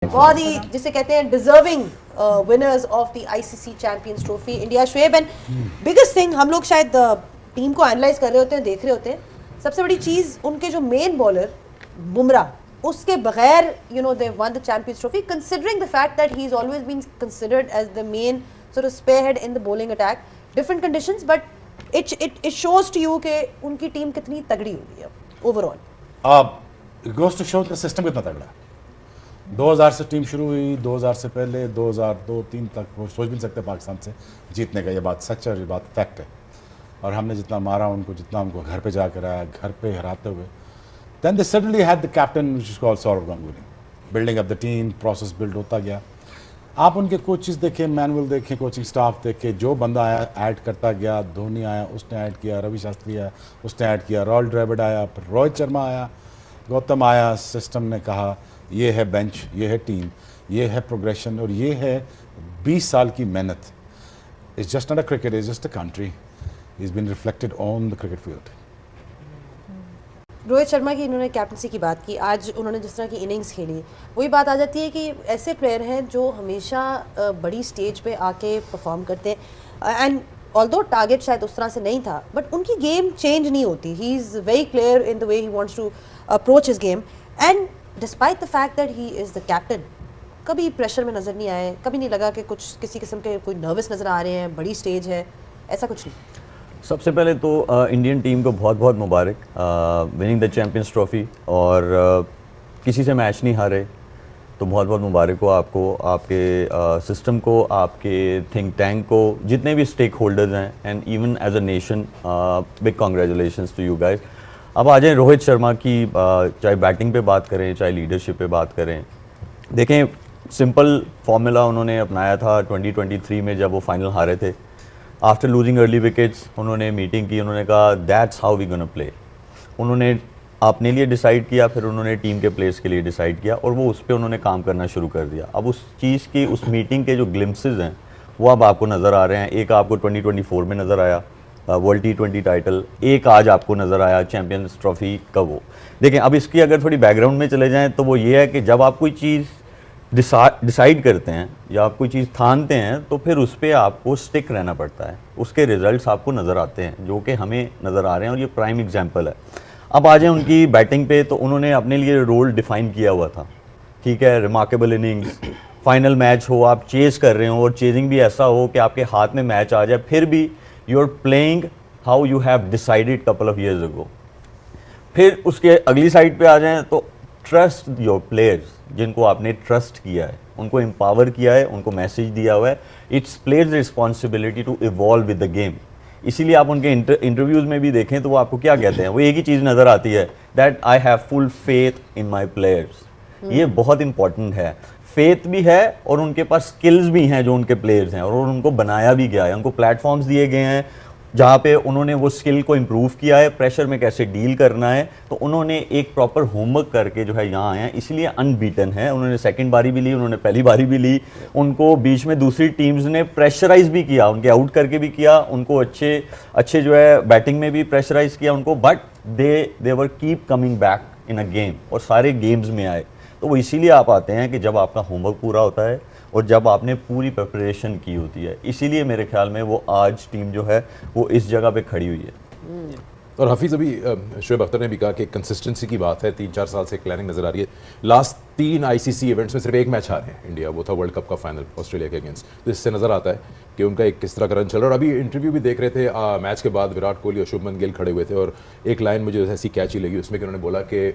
बहुत ही जिसे कहते हैं deserving winners of the ICC champions trophy India Shoaib and biggest thing हम लोग शायद टीम को एनालाइज कर रहे होते हैं, देख रहे होते हैं, सबसे बड़ी चीज उनके जो मेन बॉलर बुमराह उसके बगैर they won the Champions Trophy considering the fact that he is always been considered as the main sort of spearhead in the bowling attack, different conditions, but it shows to you कि उनकी team कितनी तगड़ी हुई है overall. It goes to show the system कितना तगड़ा है। 2000 से टीम शुरू हुई, 2000 से पहले 2002-3 तक वो सोच भी नहीं सकते पाकिस्तान से जीतने का। ये बात सच है और ये बात फैक्ट है। और हमने जितना मारा उनको, जितना उनको घर पे जाकर आया, घर पे हराते हुए, then they suddenly had the captain which is called Sourav Ganguly, building up the team, process build होता गया। आप उनके कोचेस देखें, मैनुअल देखें, कोचिंग स्टाफ देखें, जो बंदा आया ऐड करता गया। धोनी आया, उसने ऐड किया, रवि शास्त्री आया, उसने ऐड किया, राहुल द्रविड़ आया, फिर रोहित शर्मा आया, गौतम आया। सिस्टम ने कहा ये है बेंच, ये है टीम, ये है प्रोग्रेशन और ये है 20 साल की मेहनत। It's just not a cricket, it's just a country, is been reflected on the cricket field. Rohit Sharma की इन्होंने कैप्टनसी की बात की, आज उन्होंने जिस तरह की इनिंग्स खेली, वही बात आ जाती है कि ऐसे प्लेयर हैं जो हमेशा बड़ी स्टेज पे आके परफॉर्म करते हैं एंड ऑल्दो टारगेट शायद उस तरह से नहीं था, बट उनकी गेम चेंज नहीं होती। He is very clear in the way he wants to approach his game and despite the fact that he is the captain कभी प्रेशर में नज़र नहीं आए, कभी नहीं लगा कि कुछ किसी किस्म के कोई नर्वस नज़र आ रहे हैं, बड़ी स्टेज है, ऐसा कुछ नहीं। सबसे पहले तो इंडियन टीम को बहुत बहुत मुबारक विनिंग द चैंपियंस ट्रॉफी। और किसी से मैच नहीं हारे तो बहुत बहुत मुबारक हो आपको, आपके सिस्टम को, आपके थिंक टैंक को, जितने भी स्टेक होल्डर्स हैं, and even as a nation big congratulations to you guys. अब आ जाएँ रोहित शर्मा की, चाहे बैटिंग पे बात करें, चाहे लीडरशिप पे बात करें। देखें, सिंपल फार्मूला उन्होंने अपनाया था 2023 में जब वो फाइनल हारे थे। आफ्टर लूजिंग अर्ली विकेट्स उन्होंने मीटिंग की, उन्होंने कहा that's how we gonna play. उन्होंने अपने लिए डिसाइड किया, फिर उन्होंने टीम के प्लेयर्स के लिए डिसाइड किया और वो उस पर उन्होंने काम करना शुरू कर दिया। अब उस चीज़ की, उस मीटिंग के जो ग्लिम्पसेस हैं वो अब आपको नज़र आ रहे हैं। एक आपको 2024 में नज़र आया वर्ल्ड T20 टाइटल, एक आज आपको नज़र आया चैम्पियंस ट्रॉफी का वो। देखें, अब इसकी अगर थोड़ी बैकग्राउंड में चले जाएँ तो वो ये है कि जब आप कोई चीज़ डिसाइड करते हैं या आप कोई चीज़ ठानते हैं तो फिर उस पर आपको स्टिक रहना पड़ता है, उसके रिजल्ट्स आपको नज़र आते हैं, जो कि हमें नज़र आ रहे हैं और ये प्राइम एग्जांपल है। अब आ जाए उनकी बैटिंग पे, तो उन्होंने अपने लिए रोल डिफ़ाइन किया हुआ था। ठीक है, रिमार्केबल इनिंग्स, फाइनल मैच हो, आप चेज़ कर रहे हो और चेजिंग भी ऐसा हो कि आपके हाथ में मैच आ जाए, फिर भी you are playing how you have decided couple of years ago. फिर उसके अगली साइड पे आ जाएँ तो ट्रस्ट योर प्लेयर्स, जिनको आपने ट्रस्ट किया है, उनको एम्पावर किया है, उनको मैसेज दिया हुआ है। It's players responsibility to evolve with the game. इसीलिए आप उनके इंटरव्यूज़ में भी देखें तो वो आपको क्या कहते हैं, वो एक ही चीज़ नज़र आती है, that I have full faith in my players. ये बहुत इंपॉर्टेंट है, फेथ भी है और उनके पास स्किल्स भी हैं जो उनके प्लेयर्स हैं, और उनको बनाया भी गया है, उनको प्लेटफॉर्म्स दिए गए हैं जहाँ पे उन्होंने वो स्किल को इम्प्रूव किया है, प्रेशर में कैसे डील करना है। तो उन्होंने एक प्रॉपर होमवर्क करके जो है यहाँ आए हैं, इसलिए अनबीटन है। उन्होंने सेकंड बारी भी ली, उन्होंने पहली बारी भी ली, उनको बीच में दूसरी टीम्स ने प्रेशराइज भी किया, उनके आउट करके भी किया, उनको अच्छे जो है बैटिंग में भी प्रेशराइज किया उनको, but they were keep coming back in a game और सारे गेम्स में आए। तो वो इसीलिए आप आते हैं कि जब आपका होमवर्क पूरा होता है और जब आपने पूरी प्रिपरेशन की होती है। इसीलिए मेरे ख्याल में वो आज टीम जो है वो इस जगह पे खड़ी हुई है। और हफीज़, अभी शुएब अख्तर ने भी कहा कि कंसिस्टेंसी की बात है, 3-4 साल से क्लैरिंग नज़र आ रही है। लास्ट 3 आईसीसी इवेंट्स में सिर्फ एक मैच हारे हैं इंडिया, वो था वर्ल्ड कप का फाइनल ऑस्ट्रेलिया के अगेंस्ट। तो इससे नज़र आता है कि उनका एक किस तरह का रन चल रहा है। और अभी इंटरव्यू भी देख रहे थे मैच के बाद, विराट कोहली और शुभमन गिल खड़े हुए थे और एक लाइन मुझे ऐसी कैची लगी उसमें कि उन्होंने बोला कि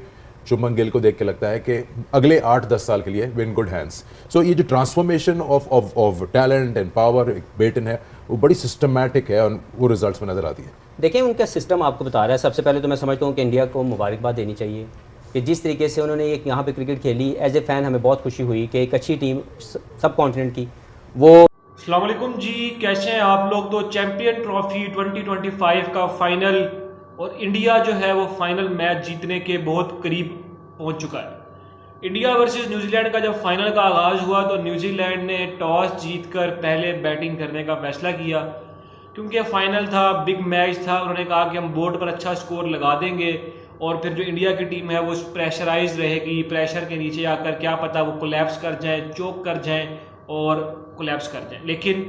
शुभमन गिल को देख के लगता है कि अगले 8-10 साल के लिए वे इन गुड हैंड्स। सो ये जो transformation of talent and power baton है वो बड़ी सिस्टमैटिक है और वो रिजल्ट्स में नज़र आती है। देखें, उनका सिस्टम आपको बता रहा है। सबसे पहले तो मैं समझता हूँ कि इंडिया को मुबारकबाद देनी चाहिए कि जिस तरीके से उन्होंने एक यहाँ पे क्रिकेट खेली। एज ए फ़ैन हमें बहुत खुशी हुई कि एक अच्छी टीम सब कॉन्टिनेंट की वो। अस्सलाम वालेकुम जी, कैसे हैं आप लोग। तो चैम्पियन ट्रॉफी 2025 का फाइनल और इंडिया जो है वो फाइनल मैच जीतने के बहुत करीब पहुंच चुका है। इंडिया वर्सेस न्यूजीलैंड का जब फाइनल का आगाज़ हुआ तो न्यूजीलैंड ने टॉस जीतकर पहले बैटिंग करने का फैसला किया, क्योंकि फाइनल था, बिग मैच था। उन्होंने कहा कि हम बोर्ड पर अच्छा स्कोर लगा देंगे और फिर जो इंडिया की टीम है वो प्रेशराइज रहेगी, प्रेशर के नीचे आकर क्या पता वो कोलैप्स कर जाए, चोक कर जाएं और कोलैप्स कर जाएं। लेकिन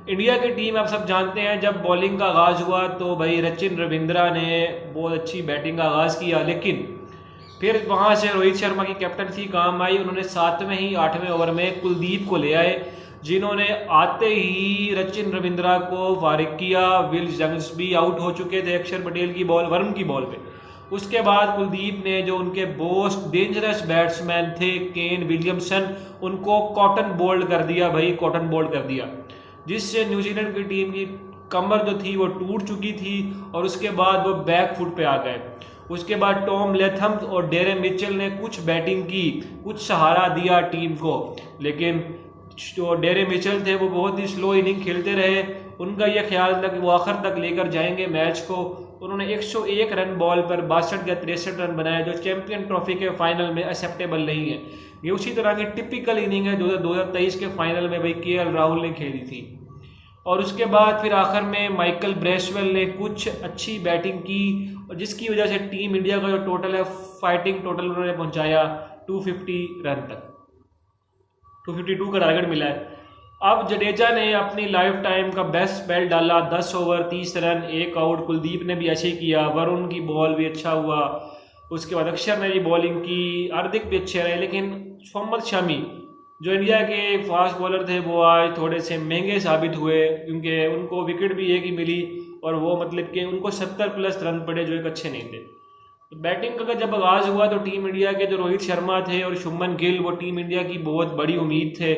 इंडिया की टीम आप सब जानते हैं, जब बॉलिंग का आगाज़ हुआ तो भाई सचिन रविंद्रा ने बहुत अच्छी बैटिंग का आगाज़ किया, लेकिन फिर वहाँ से रोहित शर्मा की कैप्टनसी काम आई। उन्होंने 7वें ही 8वें ओवर में कुलदीप को ले आए, जिन्होंने आते ही सचिन रविंद्रा को फारिग किया। विल जंग्स भी आउट हो चुके थे अक्षर पटेल की बॉल, वरुण की बॉल पे। उसके बाद कुलदीप ने जो उनके मोस्ट डेंजरस बैट्समैन थे केन विलियमसन, उनको कॉटन बोल्ड कर दिया भाई, कॉटन बोल्ड कर दिया, जिससे न्यूजीलैंड की टीम की कमर जो थी वो टूट चुकी थी और उसके बाद वो बैक फुट पे आ गए। उसके बाद टॉम लेथम और डेरेन मिचेल ने कुछ बैटिंग की, कुछ सहारा दिया टीम को, लेकिन जो डेरेन मिचेल थे वो बहुत ही स्लो इनिंग खेलते रहे। उनका ये ख्याल था कि वो आखिर तक लेकर जाएंगे मैच को। उन्होंने 101 रन बॉल पर 62 या 63 रन बनाए, जो चैंपियन ट्रॉफी के फाइनल में एक्सेप्टेबल नहीं है। ये उसी तरह की टिपिकल इनिंग है 2023 के फाइनल में भाई केएल राहुल ने खेली थी। और उसके बाद फिर आखिर में माइकल ब्रेसवेल ने कुछ अच्छी बैटिंग की, और जिसकी वजह से टीम इंडिया का जो टोटल है फाइटिंग टोटल उन्होंने पहुंचाया 250 रन तक, 252 का टारगेट मिला है। अब जडेजा ने अपनी लाइफ टाइम का बेस्ट स्पेल डाला, 10 ओवर 30 रन 1 आउट। कुलदीप ने भी ऐसे ही किया, वरुण की बॉल भी अच्छा हुआ। उसके बाद अक्षर ने भी बॉलिंग की, हार्दिक भी अच्छे रहे। लेकिन मोहम्मद शमी जो इंडिया के फास्ट बॉलर थे वो आज थोड़े से महंगे साबित हुए, क्योंकि उनको विकेट भी एक ही मिली और वो मतलब कि उनको 70+ रन पड़े, जो एक अच्छे नहीं थे। तो बैटिंग का जब आगाज़ हुआ तो टीम इंडिया के जो रोहित शर्मा थे और शुभमन गिल, वो टीम इंडिया की बहुत बड़ी उम्मीद थे।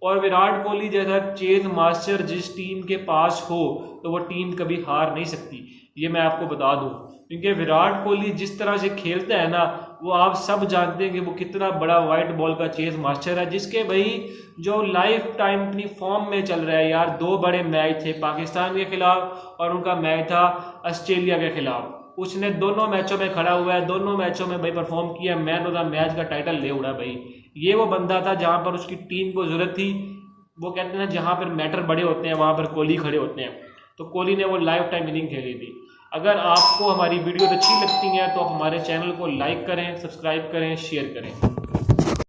और विराट कोहली जैसा चेज मास्टर जिस टीम के पास हो तो वो टीम कभी हार नहीं सकती, ये मैं आपको बता दूं। क्योंकि विराट कोहली जिस तरह से खेलता है ना, वो आप सब जानते हैं कि वो कितना बड़ा वाइट बॉल का चेज मास्टर है, जिसके भाई जो लाइफ टाइम अपनी फॉर्म में चल रहा है यार। 2 बड़े मैच थे, पाकिस्तान के खिलाफ और उनका मैच था ऑस्ट्रेलिया के खिलाफ। उसने दोनों मैचों में खड़ा हुआ है, दोनों मैचों में भाई परफॉर्म किया, मैन ऑफ द मैच का टाइटल ले उड़ा भाई। ये वो बंदा था जहाँ पर उसकी टीम को ज़रूरत थी। वो कहते हैं जहाँ पर मैटर बड़े होते हैं वहाँ पर कोहली खड़े होते हैं, तो कोहली ने वो लाइफ टाइम इनिंग खेली थी। अगर आपको हमारी वीडियो अच्छी लगती है तो आप हमारे चैनल को लाइक करें, सब्सक्राइब करें, शेयर करें।